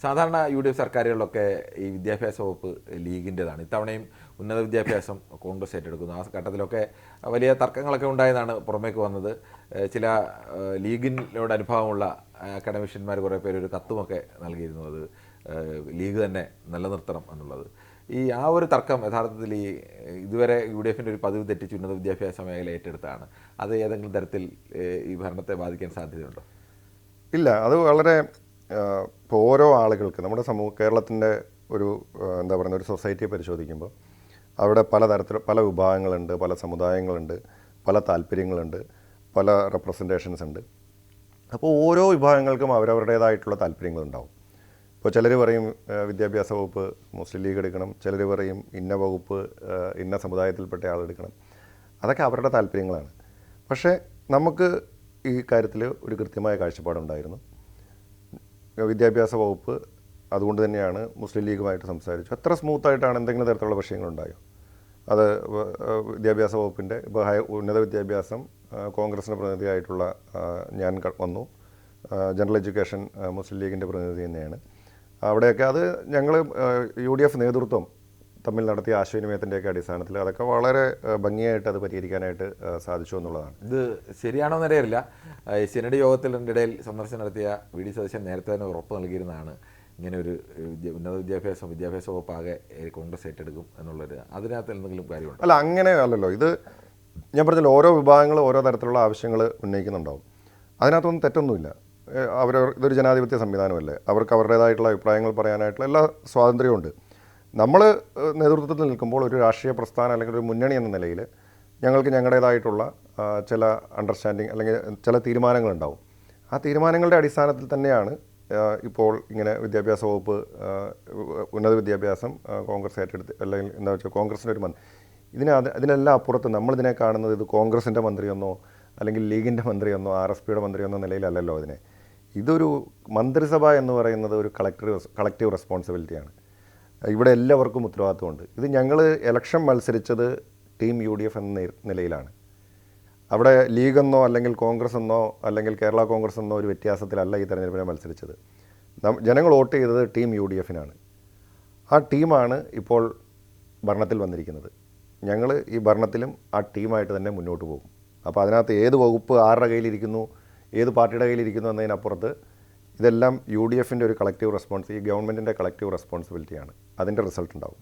സാധാരണ UDF സർക്കാരുകളിലൊക്കെ ഈ വിദ്യാഭ്യാസ വകുപ്പ് ലീഗിൻ്റെതാണ്. ഇത്തവണയും ഉന്നത വിദ്യാഭ്യാസം കോൺഗ്രസ് ഏറ്റെടുക്കുന്നു. ആ ഘട്ടത്തിലൊക്കെ വലിയ തർക്കങ്ങളൊക്കെ ഉണ്ടായതാണ് പുറമേക്ക് വന്നത്. ചില ലീഗിനോട് അനുഭവമുള്ള അക്കാഡമിഷ്യന്മാർ കുറേ പേര് ഒരു കത്തുമൊക്കെ നൽകിയിരുന്നു, അത് ലീഗ് തന്നെ നിലനിർത്തണം എന്നുള്ളത്. ആ ഒരു തർക്കം യഥാർത്ഥത്തിൽ ഇതുവരെ UDFൻ്റെ ഒരു പതിവ് തെറ്റിച്ച് ഉന്നത വിദ്യാഭ്യാസ മേഖല ഏറ്റെടുത്താണ്. അത് ഏതെങ്കിലും തരത്തിൽ ഈ ഭരണത്തെ ബാധിക്കാൻ സാധ്യതയുണ്ടോ? ഇല്ല, അത് വളരെ ഇപ്പോൾ ഓരോ ആളുകൾക്ക് നമ്മുടെ കേരളത്തിൻ്റെ ഒരു എന്താ പറയുന്ന ഒരു സൊസൈറ്റിയെ പരിശോധിക്കുമ്പോൾ അവിടെ പല വിഭാഗങ്ങളുണ്ട്, പല സമുദായങ്ങളുണ്ട്, പല താല്പര്യങ്ങളുണ്ട്, പല റെപ്രസെൻറ്റേഷൻസ് ഉണ്ട്. അപ്പോൾ ഓരോ വിഭാഗങ്ങൾക്കും അവരവരുടേതായിട്ടുള്ള താല്പര്യങ്ങളുണ്ടാവും. ഇപ്പോൾ ചിലർ പറയും വിദ്യാഭ്യാസ വകുപ്പ് മുസ്ലിം ലീഗ് എടുക്കണം, ചിലർ പറയും ഇന്ന വകുപ്പ് ഇന്ന സമുദായത്തിൽപ്പെട്ട ആളെടുക്കണം. അതൊക്കെ അവരുടെ താല്പര്യങ്ങളാണ്. പക്ഷേ നമുക്ക് ഈ കാര്യത്തിൽ ഒരു കൃത്യമായ കാഴ്ചപ്പാടുണ്ടായിരുന്നു. വിദ്യാഭ്യാസ വകുപ്പ് അതുകൊണ്ട് തന്നെയാണ് മുസ്ലിം ലീഗുമായിട്ട് സംസാരിച്ചു. എത്ര സ്മൂത്തായിട്ടാണ് എന്തെങ്കിലും തരത്തിലുള്ള വിഷയങ്ങളുണ്ടായോ? അത് വിദ്യാഭ്യാസ വകുപ്പിൻ്റെ ഇപ്പോൾ ഉന്നത വിദ്യാഭ്യാസം കോൺഗ്രസിൻ്റെ പ്രതിനിധിയായിട്ടുള്ള ഞാൻ വന്നു. ജനറൽ എഡ്യൂക്കേഷൻ മുസ്ലിം ലീഗിൻ്റെ പ്രതിനിധി തന്നെയാണ്. അവിടെയൊക്കെ അത് ഞങ്ങൾ UDF നേതൃത്വം തമ്മിൽ നടത്തിയ ആശയവിനിമയത്തിൻ്റെയൊക്കെ അടിസ്ഥാനത്തിൽ അതൊക്കെ വളരെ ഭംഗിയായിട്ട് അത് പരിഹരിക്കാനായിട്ട് സാധിച്ചു എന്നുള്ളതാണ്. ഇത് ശരിയാണോ എന്നറിയില്ല. സെനറ്റ് യോഗത്തിൻ്റെ ഇടയിൽ സന്ദർശനം നടത്തിയ VD സതീശൻ നേരത്തെ തന്നെ ഉറപ്പ് നൽകിയിരുന്നതാണ് ഇങ്ങനെ ഒരു ഉന്നത വിദ്യാഭ്യാസ വകുപ്പാകെ കോൺഗ്രസ് ഏറ്റെടുക്കും എന്നുള്ളത്. അതിനകത്ത് എന്തെങ്കിലും കാര്യമുണ്ട്? അല്ല, അങ്ങനെ അല്ലല്ലോ. ഇത് ഞാൻ പറഞ്ഞല്ലോ, ഓരോ വിഭാഗങ്ങൾ ഓരോ തരത്തിലുള്ള ആവശ്യങ്ങൾ ഉന്നയിക്കുന്നുണ്ടാവും. അതിനകത്തൊന്നും തെറ്റൊന്നുമില്ല. ഇതൊരു ജനാധിപത്യ സംവിധാനമല്ലേ, അവർക്ക് അവരുടേതായിട്ടുള്ള അഭിപ്രായങ്ങൾ പറയാനായിട്ടുള്ള എല്ലാ സ്വാതന്ത്ര്യമുണ്ട്. നമ്മൾ നേതൃത്വത്തിൽ നിൽക്കുമ്പോൾ ഒരു രാഷ്ട്രീയ പ്രസ്ഥാനം അല്ലെങ്കിൽ ഒരു മുന്നണി എന്ന നിലയിൽ ഞങ്ങൾക്ക് ഞങ്ങളുടേതായിട്ടുള്ള ചില അണ്ടർസ്റ്റാൻഡിങ് അല്ലെങ്കിൽ ചില തീരുമാനങ്ങളുണ്ടാവും. ആ തീരുമാനങ്ങളുടെ അടിസ്ഥാനത്തിൽ തന്നെയാണ് ഇപ്പോൾ ഇങ്ങനെ വിദ്യാഭ്യാസ വകുപ്പ് ഉന്നത വിദ്യാഭ്യാസം കോൺഗ്രസ് ഏറ്റെടുത്ത്, അല്ലെങ്കിൽ എന്താ വെച്ചാൽ കോൺഗ്രസിൻ്റെ ഒരു ഇതിനെല്ലാം അപ്പുറത്ത് നമ്മളിതിനെ കാണുന്നത് ഇത് കോൺഗ്രസിൻ്റെ മന്ത്രിയെന്നോ അല്ലെങ്കിൽ ലീഗിൻ്റെ മന്ത്രിയെന്നോ RSPയുടെ മന്ത്രിയെന്നോ നിലയിലല്ലല്ലോ ഇതിനെ. ഇതൊരു മന്ത്രിസഭ എന്ന് പറയുന്നത് ഒരു കളക്റ്റീവ് റെസ്പോൺസിബിലിറ്റിയാണ്. ഇവിടെ എല്ലാവർക്കും ഉത്തരവാദിത്വമുണ്ട്. ഇത് ഞങ്ങൾ ഇലക്ഷൻ മത്സരിച്ചത് ടീം UDF എന്ന നിലയിലാണ്. അവിടെ ലീഗെന്നോ അല്ലെങ്കിൽ കോൺഗ്രസ് എന്നോ അല്ലെങ്കിൽ കേരള കോൺഗ്രസ് എന്നോ ഒരു വ്യത്യാസത്തിലല്ല ഈ തെരഞ്ഞെടുപ്പിനെ മത്സരിച്ചത്. ജനങ്ങൾ വോട്ട് ചെയ്തത് ടീം UDFനാണ്. ആ ടീമാണ് ഇപ്പോൾ ഭരണത്തിൽ വന്നിരിക്കുന്നത്. ഞങ്ങൾ ഈ ഭരണത്തിലും ആ ടീമായിട്ട് തന്നെ മുന്നോട്ട് പോകും. അപ്പോൾ അതിനകത്ത് ഏത് വകുപ്പ് ആരുടെ കയ്യിലിരിക്കുന്നു, ഏത് പാർട്ടിയുടെ കയ്യിലിരിക്കുന്നു എന്നതിനപ്പുറത്ത് ഇതെല്ലാം UDFൻ്റെ ഒരു കളക്റ്റീവ് ഈ ഗവൺമെൻറ്റിൻ്റെ കളക്റ്റീവ് റെസ്പോൺസിബിലിറ്റിയാണ്. അതിൻ്റെ റിസൾട്ട് ഉണ്ടാവും.